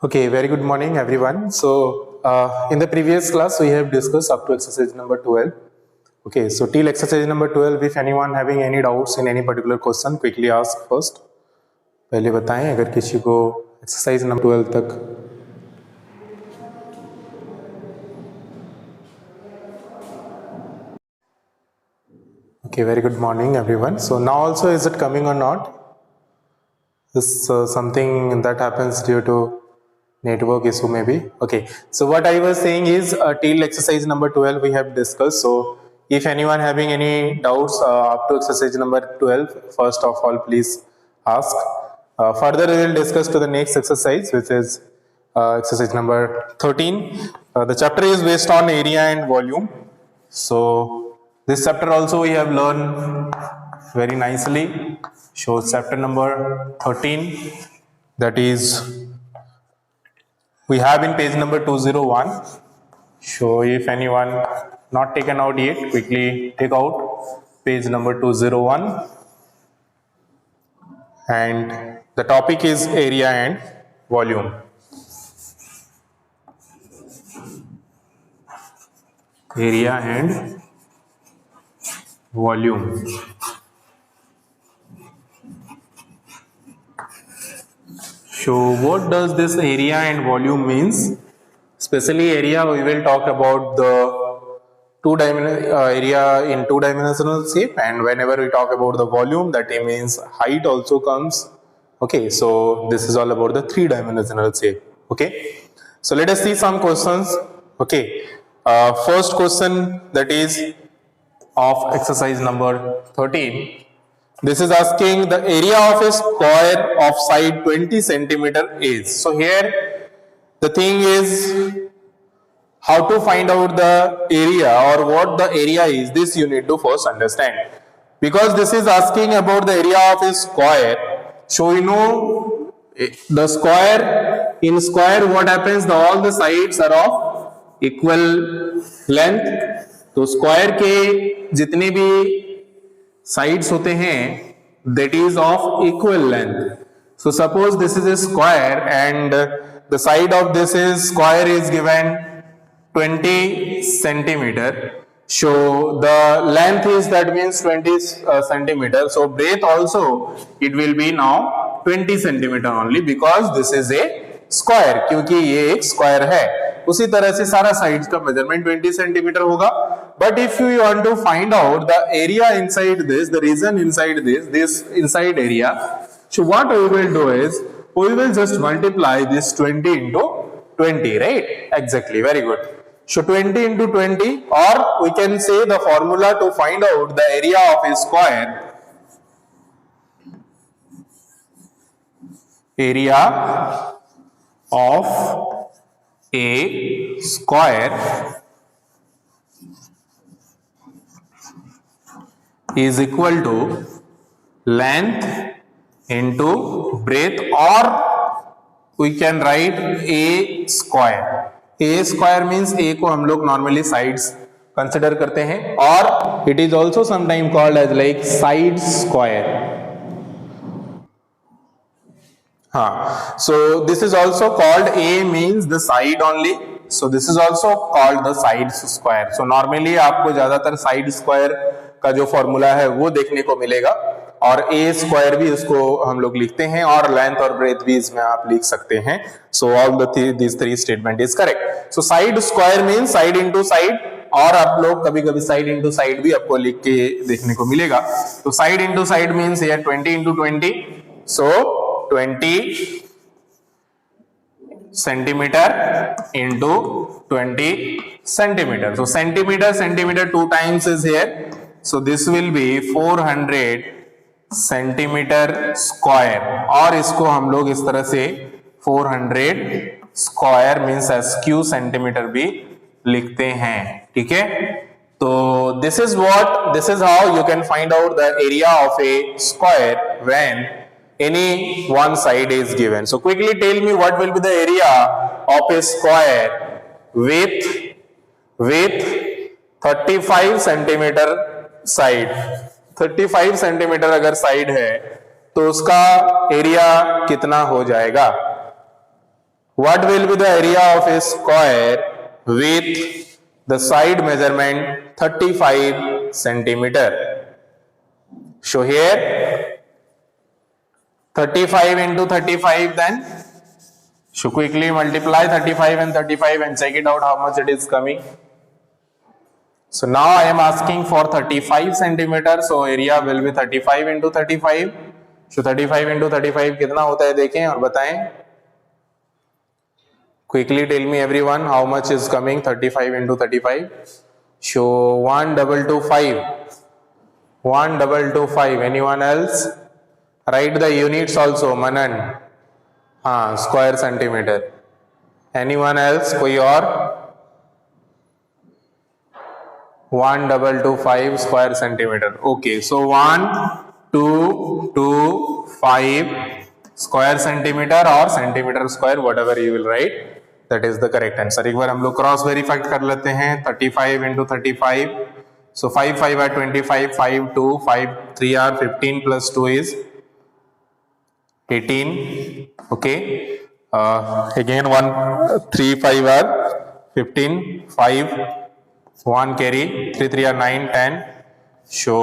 Okay, very good morning, everyone. So, in the previous class, we have discussed up to exercise number 12. Okay, so till exercise number 12, if anyone having any doubts in any particular question, quickly ask first. पहले बताएं अगर किसी को exercise number 12 तक. Okay, very good morning, everyone. So now also, is it coming or not? This something that happens due to network issue maybe. Okay, so what I was saying is till exercise number 12 we have discussed. So if anyone having any doubts up to exercise number 12, first of all please ask. Further we will discuss to the next exercise, which is exercise number 13. The chapter is based on area and volume. So this chapter also we have learned very nicely. So chapter number 13, that is we have in page number 201. So if anyone not taken out yet, quickly take out page number 201, and the topic is area and volume. Area and volume. So what does this area and volume means? Especially area, we will talk about the area in two-dimensional shape, and whenever we talk about the volume, that means height also comes. Okay, so this is all about the three-dimensional shape. Okay, so let us see some questions. Okay, first question, that is of exercise number 13. This is asking the area of a square of side 20 centimeter is. So here the thing is how to find out the area or what the area is. This you need to first understand, because this is asking about the area of a square. So you know the square, in square what happens, all the sides are of equal length. तो square के जितने भी sides होते हैं that is of equal length. So suppose this is a square and the side of this is square is given 20 centimeter. So the length is, that means 20 centimeter. So breadth also it will be now 20 centimeter only, because this is a square, क्योंकि ये एक square है. उसी तरह से सारा sides का measurement 20 centimetre होगा. But if you want to find out the area inside this, the region inside this inside area, so what we will do is we will just multiply this 20 into 20, right? Exactly, very good. So 20 into 20, or we can say the formula to find out the area of a square, area of a square is equal to length into breadth, or we can write a square. A square means a को हम लोग normally sides consider करते हैं, और it is also sometime called as like side square. So this is also called, A means the side only, so this is also called the side square. So normally आपको ज्यादातर side square का जो formula है वो देखने को मिलेगा, और a स्क्वायर भी इसको हम लोग लिखते हैं, और लेंथ और ब्रेथ भी इसमें आप लिख सकते हैं. So all these three statement is correct. So side square means side into side, और आप लोग कभी कभी साइड इंटू साइड भी आपको लिख के देखने को मिलेगा. तो side into side means here 20 into 20, so 20 centimeter into 20 centimeter. So centimeter 2 times is here, so this will be 400 centimeter square, और इसको हम लोग इस तरह से 400 square means SQ सेंटीमीटर भी लिखते हैं. ठीक है, तो this is how you can find out the area of a square when any one side is given. So quickly tell me what will be the area of a square with 35 centimeter side. 35 centimetre अगर side है तो उसका area कितना हो जाएगा? What will be the area of a square with the side measurement 35 centimeter? So here 35 into 35, then so quickly multiply 35 and 35 and check it out how much it is coming. So now I am asking for 35 centimeter, so area will be 35 into 35. So 35 into 35 कितना होता है देखें और बताएं. Quickly tell me everyone how much is coming 35 into 35. So 1225. 1225. Anyone else? Write the units also. Manan. हाँ, square centimeter. Anyone else? कोई और? 1225 square centimeter. Okay, so 1225 square centimeter or centimeter square, whatever you will write, that is the correct answer. एक बार हम लोग cross verify कर लेते हैं. 35 into 35. So 5 5 are 25, 5 2, 5 3 are 15 plus 2 is 18. Okay. Again 1 3 5 are 15, 5 1 carry, 3 3 are 9 10. So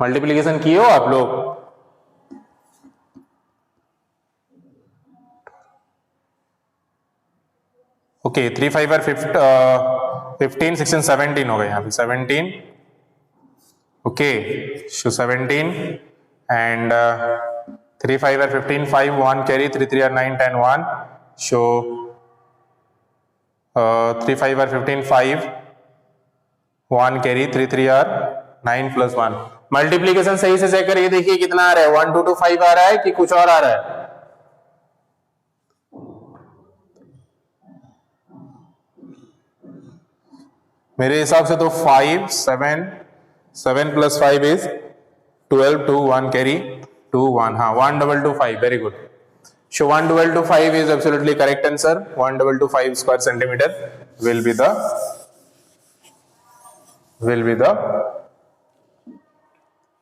multiplication किए हो आप लोग? ओके 3 5 are 15 16 17 हो गए यहाँ पे 17. Okay so 17 and 3 5 are 15 5 1 carry 3 3 are 9 10 1. So 3 5 are 15 5 1 carry 3 3 are 9 plus 1. Multiplication सही से चेक करिए, देखिए कितना आ रहा है. 1 2 2 5 आ रहा है कि कुछ और आ रहा है? मेरे हिसाब से तो 5 7 7 plus 5 is 12 2 1 carry 2 1. हाँ 1225. Very good. So 1225 is absolutely correct answer. 1225 square centimeter will be the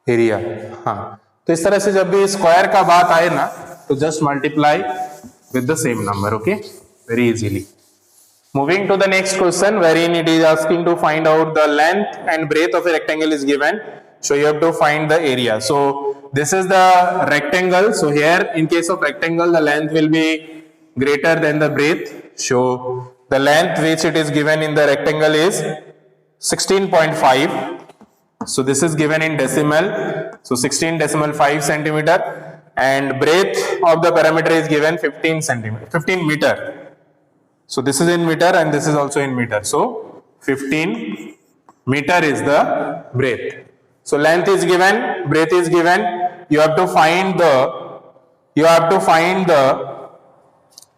area. हाँ तो इस तरह से जब भी स्क्वायर का बात आए ना तो just multiply with the same number. Okay, very easily. Moving to the next question, wherein it is asking to find out the length and breadth of a rectangle is given. So you have to find the area. So this is the rectangle. So here in case of rectangle, the length will be greater than the breadth. So the length which it is given in the rectangle is 16.5. So this is given in decimal. So 16.5 centimeter, and breadth of the parameter is given 15 meter. So this is in meter and this is also in meter. So 15 meter is the breadth. So length is given, breadth is given. You have to find the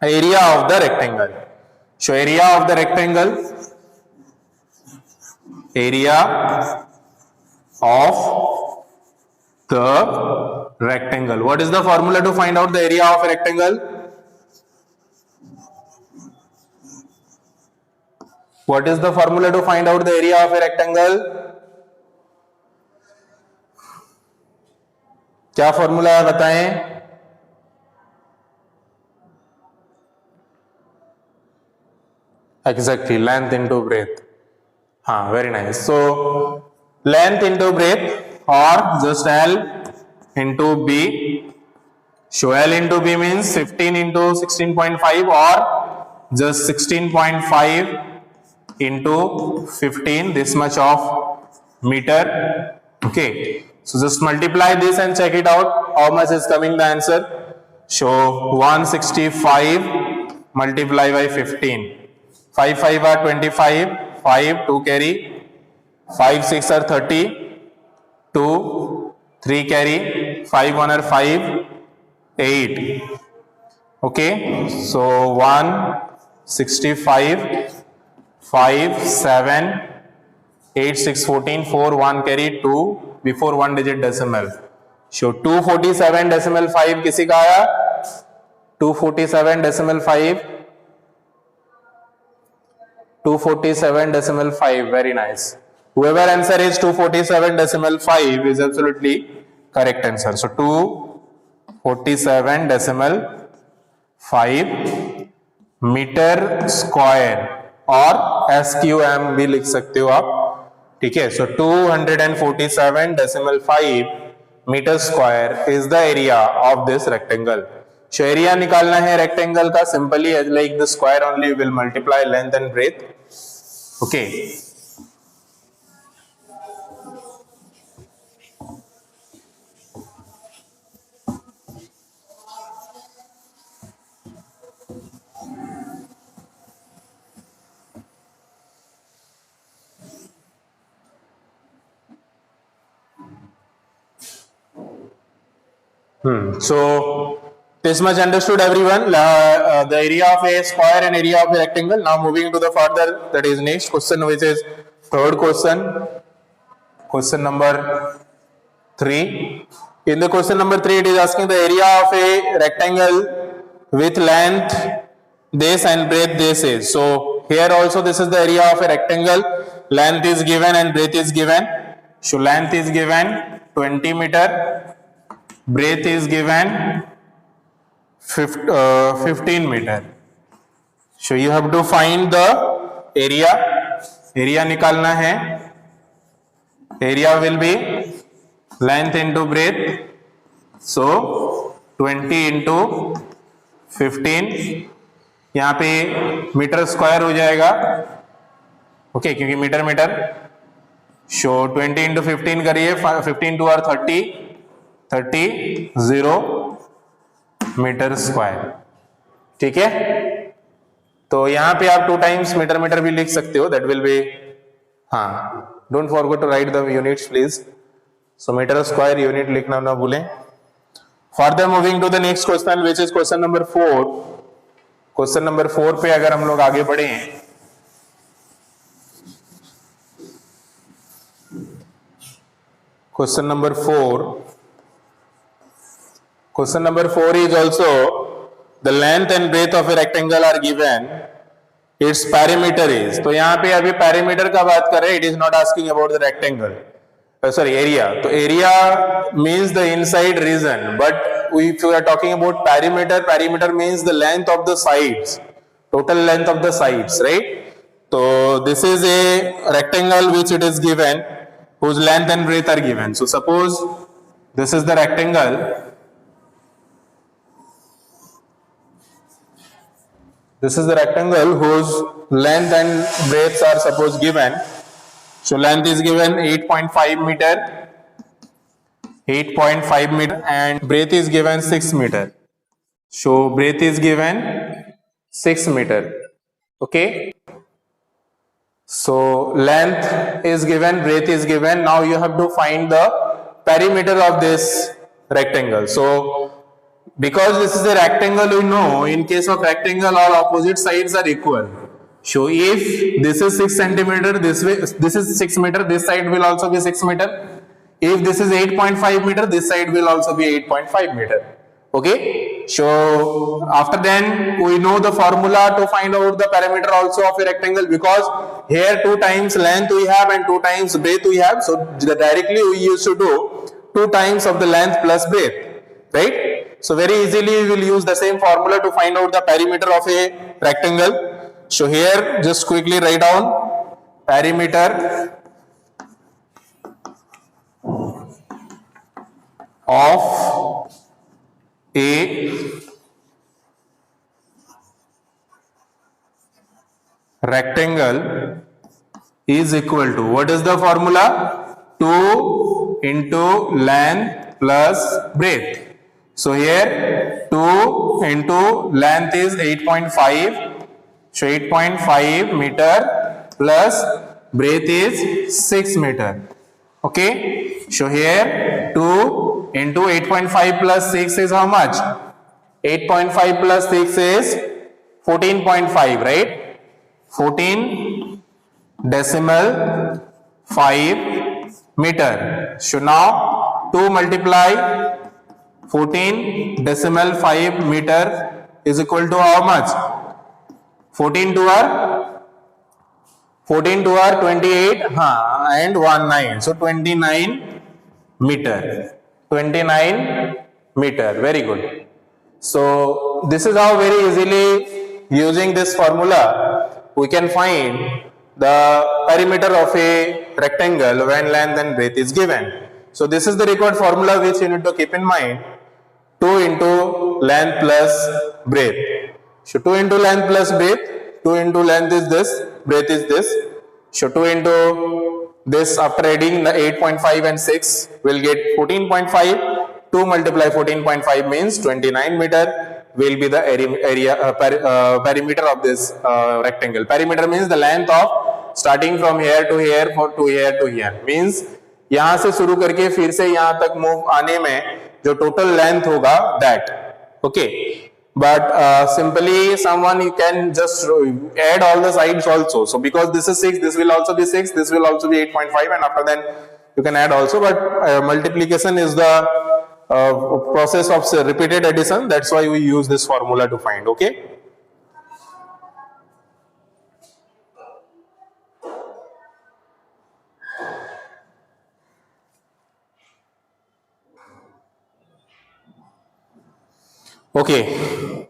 area of the rectangle. So area of the rectangle, area of the rectangle. What is the formula to find out the area of a rectangle? What is the formula to find out the area of a rectangle? क्या formula है बताएं? Exactly, length into breadth. हाँ, very nice. So length into breadth or just L into B. So L into B means 15 into 16.5 or just 16.5 into 15, this much of meter. Okay, so just multiply this and check it out how much is coming the answer. So 165 multiply by 15. 5 5 are 25, 5 2 carry, 5 6 are 30, 2 3 carry, 5 1 are 5, 8. Okay, so 165 5 7 8 6 14 4 1 carry 2 before 1 digit decimal. So 247 decimal 5 किसी का आया? 247 decimal 5, 247 decimal 5. Very nice. Whoever answer is 247 decimal 5 is absolutely correct answer. So 247 decimal metre square और SQM भी लिख सकते हो आप, ठीक है। So 247.5 metre square is the area of this rectangle. So area निकालना है रेक्टेंगल का, simply like the square only will multiply length and breadth, okay. So this much understood everyone, the area of a square and area of a rectangle. Now moving to the further, that is next question, which is third question, question number 3. In the question number 3 it is asking the area of a rectangle with length this and breadth this is. So here also this is the area of a rectangle, length is given and breadth is given. So length is given 20 meter, breadth is given 15 meter. So you have to find the area. Area निकालना है. Area will be length into breadth. So 20 into 15. यहाँ पे metre square हो जाएगा, okay, क्योंकि metre metre. सो 20 into 15 करिए, 15 2 और 0 metre square, ठीक है। तो यहां पे आप 2 टाइम्स मीटर मीटर भी लिख सकते हो, दैट विल बी, हाँ, don't forget to write the units please. So metre square unit लिखना ना भूलें। Further moving to the next question which is question number 4। Question number 4 पे अगर हम लोग आगे बढ़े, question number 4, question number 4 is also the length and breadth of a rectangle are given, its perimeter is. तो यहाँ पे अभी perimeter का बात कर रहे हैं, it is not asking about the rectangle, sorry area. तो area means the inside region, but if you are talking about perimeter, perimeter means the length of the sides, total length of the sides, right? So this is a rectangle which it is given, whose length and breadth are given. So suppose this is the rectangle. This is the rectangle whose length and breadth are suppose given. So length is given 8.5 meter, 8.5 meter, and breadth is given 6 meter. So breadth is given 6 meter. Okay. So length is given, breadth is given. Now you have to find the perimeter of this rectangle. So because this is a rectangle, we know in case of rectangle all opposite sides are equal. So if this is 6 centimeter, this is 6 meter, this side will also be 6 meter. If this is 8.5 meter, this side will also be 8.5 meter. Okay. So after then we know the formula to find out the perimeter also of a rectangle, because here 2 times length we have and 2 times breadth we have. So directly we used to do 2 times of the length plus breadth, right? So very easily we will use the same formula to find out the perimeter of a rectangle. So here just quickly write down perimeter of a rectangle is equal to, what is the formula? 2 into length plus breadth. So here 2 into length is 8.5, so 8.5 meter plus breadth is 6 meter. Okay. So here 2 into 8.5 plus 6 is how much? 8.5 plus 6 is 14.5, right? 14 decimal 5 meter. So now 2 multiply 14 decimal 5 meter is equal to how much? 14 to our 28, and 19. So 29 meter. 29 meter. Very good. So this is how very easily using this formula we can find the perimeter of a rectangle when length and breadth is given. So this is the required formula which you need to keep in mind. 2 into length plus breadth. So 2 into length plus breadth, 2 into length is this, breadth is this. So 2 into this, after adding the 8.5 and 6 will get 14.5. 2 multiply 14.5 means 29 meter will be the perimeter of this rectangle. Perimeter means the length of starting from here to here to here to here, means यहां से शुरू करके फिर से यहां तक move आने में जो टोटल लेंथ होगा that. Okay, but simply someone you can just add all the sides also. So because this is 6, this will also be 6, this will also be 8.5, and after then you can add also, but multiplication is the process of repeated addition. That's why we use this formula to find. Okay, okay,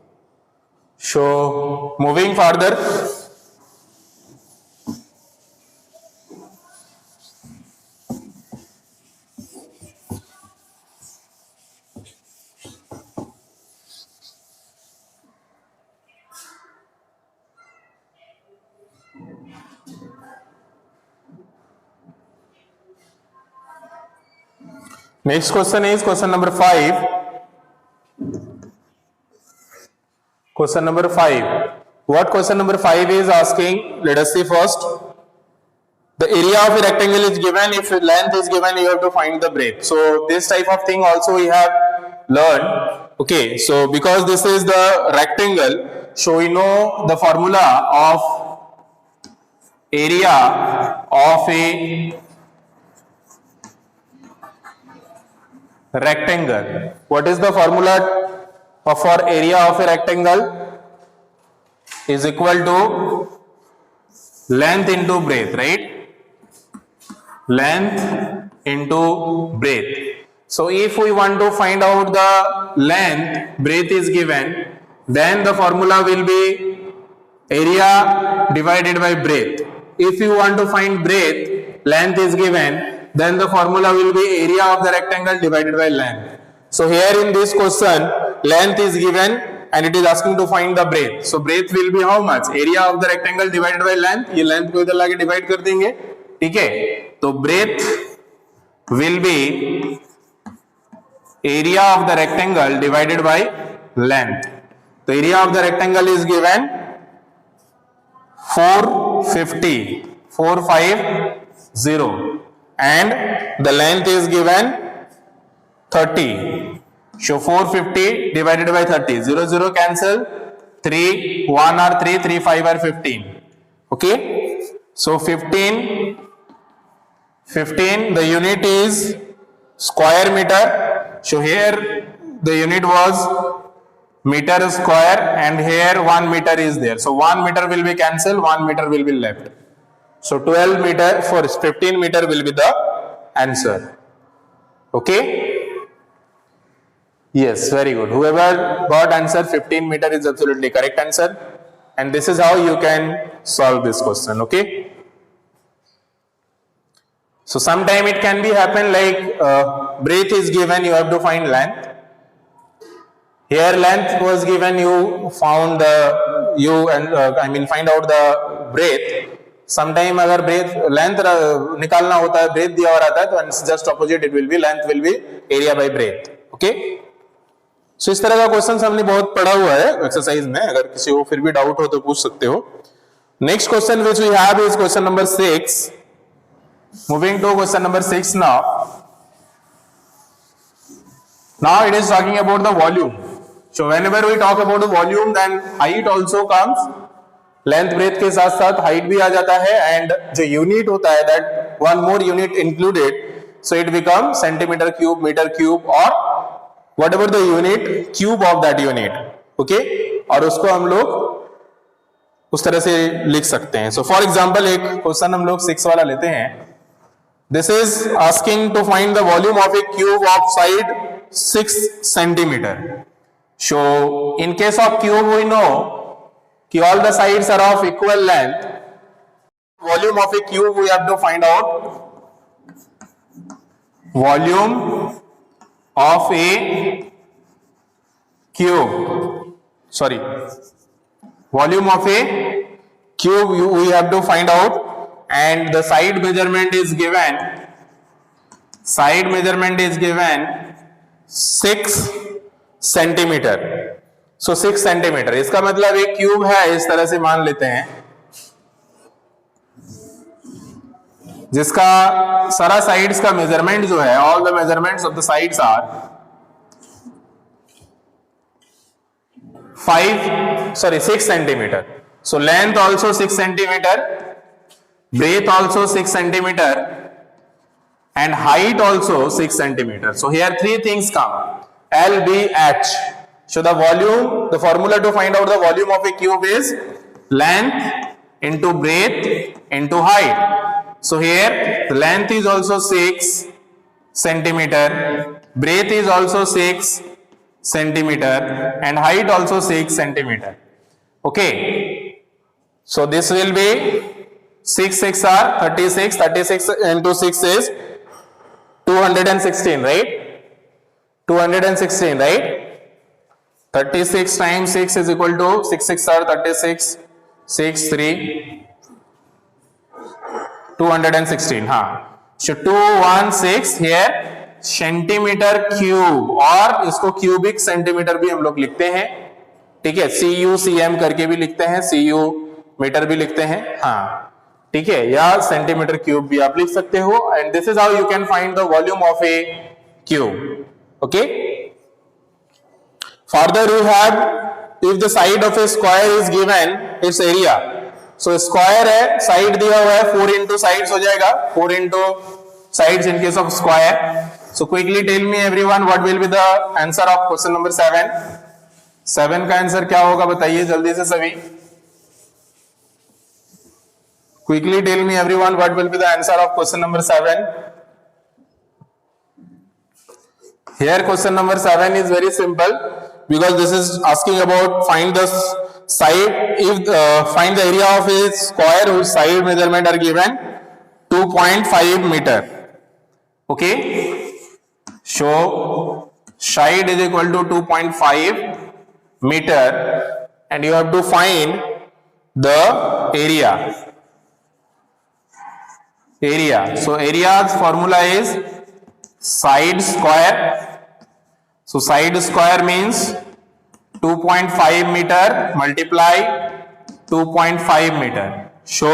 so moving further, next question is question number 5. Question number 5. What question number 5 is asking? Let us see first. The area of a rectangle is given. If length is given, you have to find the breadth. So this type of thing also we have learned. Okay, so because this is the rectangle, so we know the formula of area of a rectangle. What is the formula for area of a rectangle? Is equal to length into breadth, right? Length into breadth. So if we want to find out the length, breadth is given, then the formula will be area divided by breadth. If you want to find breadth, length is given, then the formula will be area of the rectangle divided by length. So here in this question, length is given and it is asking to find the breadth. So breadth will be how much? Area of the rectangle divided by length. ये length को इधर लाके divide कर देंगे, ठीक है? तो breadth will be area of the rectangle divided by length. तो area of the rectangle is given 450, 450, and the length is given 30. So 450 divided by 30, 0 0 cancel, 3 1 are 3, 3 5 are 15. Okay, so 15, the unit is square meter. So here the unit was meter square and here 1 meter is there. So 1 meter will be cancelled, 1 meter will be left. So 12 meter for 15 meter will be the answer. Okay. Yes, very good. Whoever got answer 15 meter is absolutely correct answer. And this is how you can solve this question. Okay. So sometime it can be happen like breadth is given, you have to find length. Here length was given, you found find out the breadth. Sometime अगर breadth length निकालना होता है, breadth दिया हुआ रहता है, तो just opposite it will be, length will be area by breadth. Okay. So इस तरह का क्वेश्चन हमने बहुत पढ़ा हुआ है एक्सरसाइज में, अगर किसी को फिर भी डाउट हो तो पूछ सकते हो. Next question which we have is question number 6. Moving to question number 6 now it is talking about the volume. So whenever we talk about the volume, then height also comes. Length breadth के साथ साथ height भी आ जाता है, and जो unit होता है that one more unit included, so it becomes centimeter cube, meter cube, or whatever the unit, cube of that unit. Okay, और उसको हम लोग उस तरह से लिख सकते हैं. So for example एक क्वेश्चन हम लोग 6 वाला लेते हैं. This is asking to find the volume of a cube of side 6 centimeter. So in case of cube we know कि all the sides are of equal length. Volume of a cube we have to find out. Volume of a cube. Sorry. Volume of a cube we have to find out, and the side measurement is given. Side measurement is given 6 centimetre. So 6 centimetre, इसका मतलब एक cube है, इस तरह से मान लेते हैं, जिसका सारा साइड्स का मेजरमेंट जो है, all the measurements of the sides are 6 centimetre. So length also 6 centimetre, breadth also 6 centimeter, and height also 6 centimeter. So here three things come, L, B, H. So the volume, the formula to find out the volume of a cube is length into breadth into height. So here the length is also 6 centimeter, breadth is also 6 centimeter, and height also 6 centimeter. Okay, so this will be 6 6 are 36, 36 into 6 is 216, right? 216, right? 36 times 6 is equal to 6 6 are 36, 6 3 216. हाँ, so 216 here centimetre cube, और इसको cubic centimetre भी हम लोग लिखते हैं, ठीक है, CU/CM करके भी लिखते हैं, CU मीटर भी लिखते हैं, हाँ ठीक है, या सेंटीमीटर क्यूब भी आप लिख सकते हो. And this is how you can find the volume of a cube. Okay, further you have, if the side of a square is given its area. So square है, साइड दिया हुआ है, 4 into sides हो जाएगा, 4 into sides in case of square. So quickly tell me everyone what will be the answer of question number 7. 7 का answer क्या होगा बताइए जल्दी से सभी. Quickly tell me everyone what will be the answer of question number 7. Here question number 7 is very simple, because this is asking about find the side, if find the area of a square whose side measurement are given 2.5 meter. Okay, so side is equal to 2.5 meter, and you have to find the area. So area's formula is side square. So side square means 2.5 meter multiply 2.5 meter. So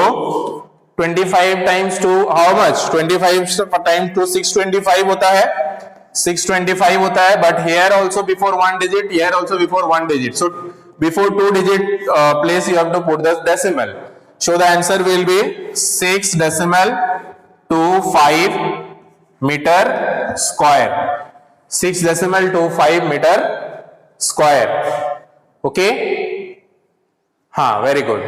25 times 2 how much? 25 times 2 625 होता है, 625 होता है, but here also before one digit, here also before one digit. So before 2 digit place you have to put the decimal. So the answer will be 6.25 meter square. 6.25 meter square. Okay? हाँ, very good.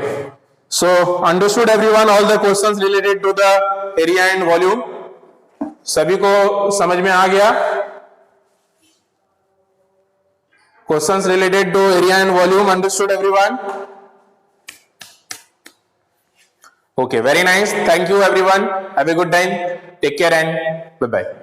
So understood everyone all the questions related to the area and volume? सभी को समझ में आ गया? Questions related to area and volume understood everyone? Okay, very nice. Thank you everyone. Have a good time. Take care and bye bye.